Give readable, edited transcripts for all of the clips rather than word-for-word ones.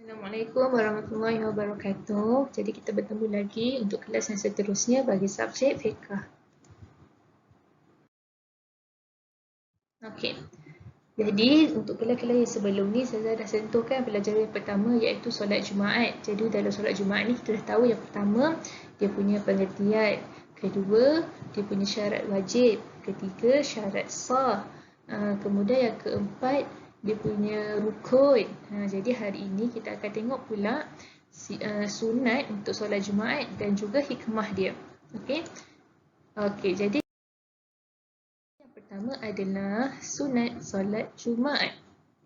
Assalamualaikum warahmatullahi wabarakatuh. Jadi kita bertemu lagi untuk kelas yang seterusnya bagi subjek fiqh. Okey. Jadi untuk kelas-kelas yang sebelum ni saya dah sentuhkan pelajaran yang pertama iaitu solat Jumaat. Jadi dalam solat Jumaat ni kita dah tahu yang pertama dia punya pengertian, kedua dia punya syarat wajib, ketiga syarat sah. Kemudian yang keempat dia punya rukun. Jadi hari ini kita akan tengok pula sunat untuk solat Jumaat dan juga hikmah dia. Okey. Okey, jadi yang pertama adalah sunat solat Jumaat.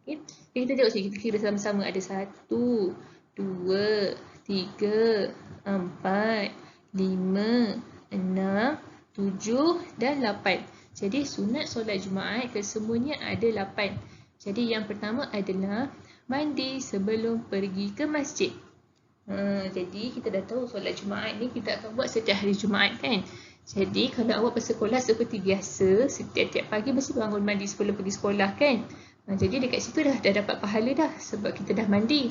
Okay. Kita tengok sini, kita kira sama-sama. Ada 1, 2, 3, 4, 5, 6, 7 dan 8. Jadi sunat solat Jumaat kesemuanya ada 8. Jadi yang pertama adalah mandi sebelum pergi ke masjid. Jadi kita dah tahu solat Jumaat ni kita akan buat setiap hari Jumaat kan. Jadi kalau awak bersekolah seperti biasa, setiap pagi mesti bangun mandi sebelum pergi sekolah kan. Jadi dekat situ dah dapat pahala dah sebab kita dah mandi.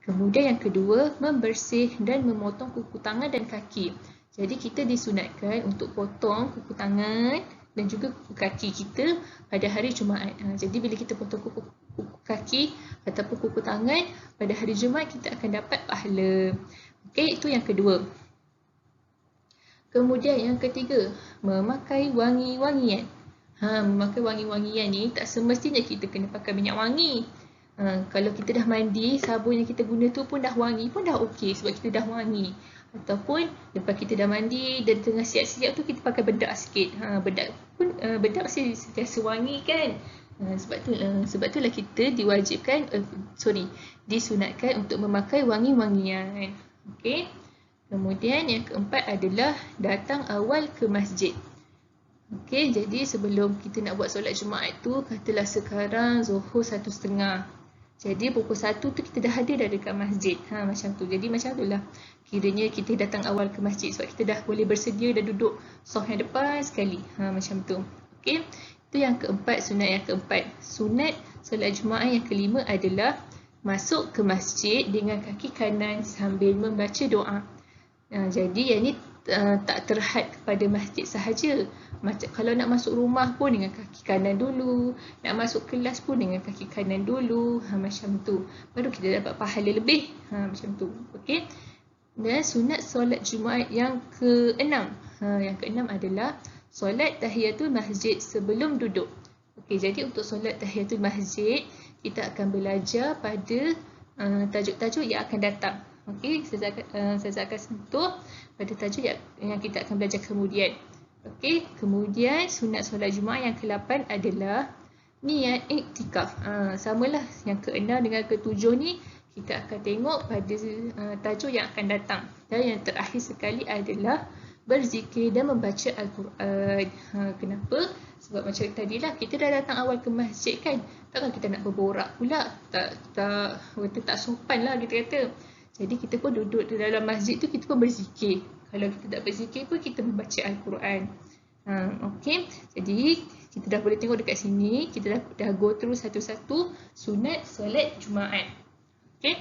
Kemudian yang kedua, membersih dan memotong kuku tangan dan kaki. Jadi kita disunatkan untuk potong kuku tangan dan juga kuku kaki kita pada hari Jumaat. Jadi bila kita potong kuku kaki ataupun kuku tangan pada hari Jumaat, kita akan dapat pahala. Okey, itu yang kedua. Kemudian yang ketiga, memakai wangi-wangian. Memakai wangi-wangian ni tak semestinya kita kena pakai minyak wangi. Kalau kita dah mandi, sabun yang kita guna tu pun dah wangi, pun dah okey sebab kita dah wangi. Ataupun lepas kita dah mandi dan tengah siap-siap tu kita pakai bedak sikit. Bedak pun bedak mesti sentiasa wangi kan. Sebab itulah kita diwajibkan disunatkan untuk memakai wangi-wangian. Okey. Kemudian yang keempat adalah datang awal ke masjid. Okey, jadi sebelum kita nak buat solat Jumaat tu, katalah sekarang Zuhur 1.30. Jadi pukul 1 tu kita dah ada dah dekat masjid. Macam tu. Jadi macam itulah. Kiranya kita datang awal ke masjid sebab kita dah boleh bersedia dan duduk saf yang depan sekali. Macam tu. Okey. Itu yang keempat, sunat yang keempat. Sunat solat Jumaat yang kelima adalah masuk ke masjid dengan kaki kanan sambil membaca doa. Jadi yang ni tak terhad kepada masjid sahaja. Macam kalau nak masuk rumah pun dengan kaki kanan dulu, nak masuk kelas pun dengan kaki kanan dulu, macam tu. Baru kita dapat pahala lebih. Macam tu. Okey. Dan sunat solat Jumaat yang keenam. Yang keenam adalah solat tahiyatul masjid sebelum duduk. Okey, jadi untuk solat tahiyatul masjid, kita akan belajar pada tajuk-tajuk yang akan datang. Okey, saya akan sentuh pada tajuk yang kita akan belajar kemudian. Okey, kemudian sunat solat Jumaat yang ke-8 adalah niat iktikaf. Samalah yang ke-6 dengan ke-7 ni kita akan tengok pada tajuk yang akan datang. Dan yang terakhir sekali adalah berzikir dan membaca Al-Quran. Kenapa? Sebab macam tadilah kita dah datang awal ke masjid kan. Takkan kita nak berborak pula. Tak sopan lah kita kata. Jadi kita pun duduk di dalam masjid tu, kita pun berzikir. Kalau kita tak berzikir pun kita membaca Al-Quran. Okey. Jadi kita dah boleh tengok dekat sini, kita dah go through satu-satu sunat solat Jumaat. Okey.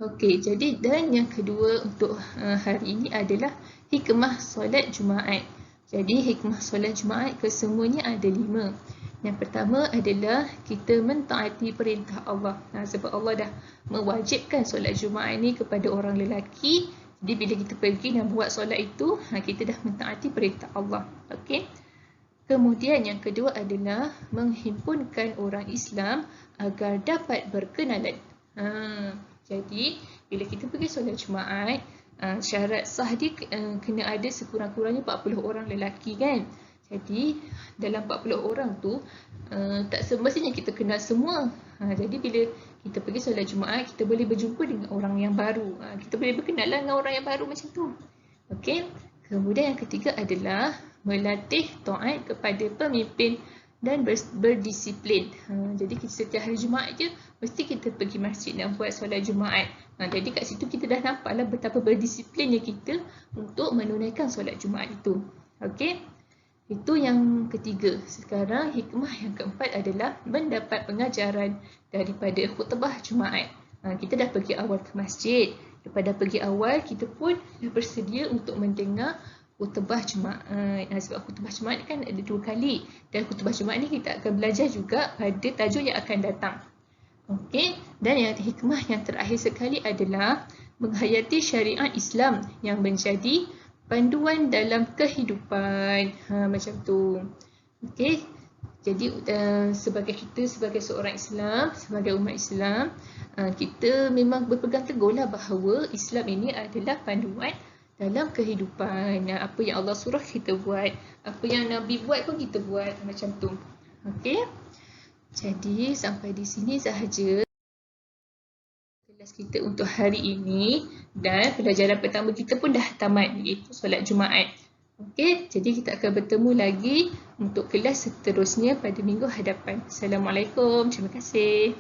Okey, jadi dan yang kedua untuk hari ini adalah hikmah solat Jumaat. Jadi hikmah solat Jumaat kesemuanya ada 5. Yang pertama adalah kita mentaati perintah Allah. Sebab Allah dah mewajibkan solat Jumaat ni kepada orang lelaki. Jadi bila kita pergi dan buat solat itu, kita dah mentaati perintah Allah. Okey. Kemudian yang kedua adalah menghimpunkan orang Islam agar dapat berkenalan. Jadi bila kita pergi solat Jumaat, syarat sah dia kena ada sekurang-kurangnya 40 orang lelaki kan. Jadi dalam 40 orang tu tak semestinya kita kenal semua. Jadi bila kita pergi solat Jumaat, kita boleh berjumpa dengan orang yang baru. Kita boleh berkenalan dengan orang yang baru macam tu. Okey. Kemudian yang ketiga adalah melatih taat kepada pemimpin dan berdisiplin. Jadi kita setiap hari Jumaat je mesti kita pergi masjid dan buat solat Jumaat. Jadi kat situ kita dah nampaklah betapa berdisiplinnya kita untuk menunaikan solat Jumaat itu. Okey. Itu yang ketiga. Sekarang hikmah yang keempat adalah mendapat pengajaran daripada khutbah Jumaat. Kita dah pergi awal ke masjid. Daripada pergi awal, kita pun dah bersedia untuk mendengar khutbah Jumaat. Sebab khutbah Jumaat kan ada 2 kali. Dan khutbah Jumaat ni kita akan belajar juga pada tajuk yang akan datang. Okey, dan yang hikmah yang terakhir sekali adalah menghayati syariat Islam yang menjadi panduan dalam kehidupan. Macam tu. Okey. Jadi sebagai kita sebagai seorang Islam, sebagai umat Islam, kita memang berpegang teguhlah bahawa Islam ini adalah panduan dalam kehidupan. Apa yang Allah suruh kita buat, apa yang Nabi buat pun kita buat, macam tu. Okey. Jadi sampai di sini sahaja kelas kita untuk hari ini, dan pelajaran pertama kita pun dah tamat, iaitu solat Jumaat. Okey, jadi kita akan bertemu lagi untuk kelas seterusnya pada minggu hadapan. Assalamualaikum. Terima kasih.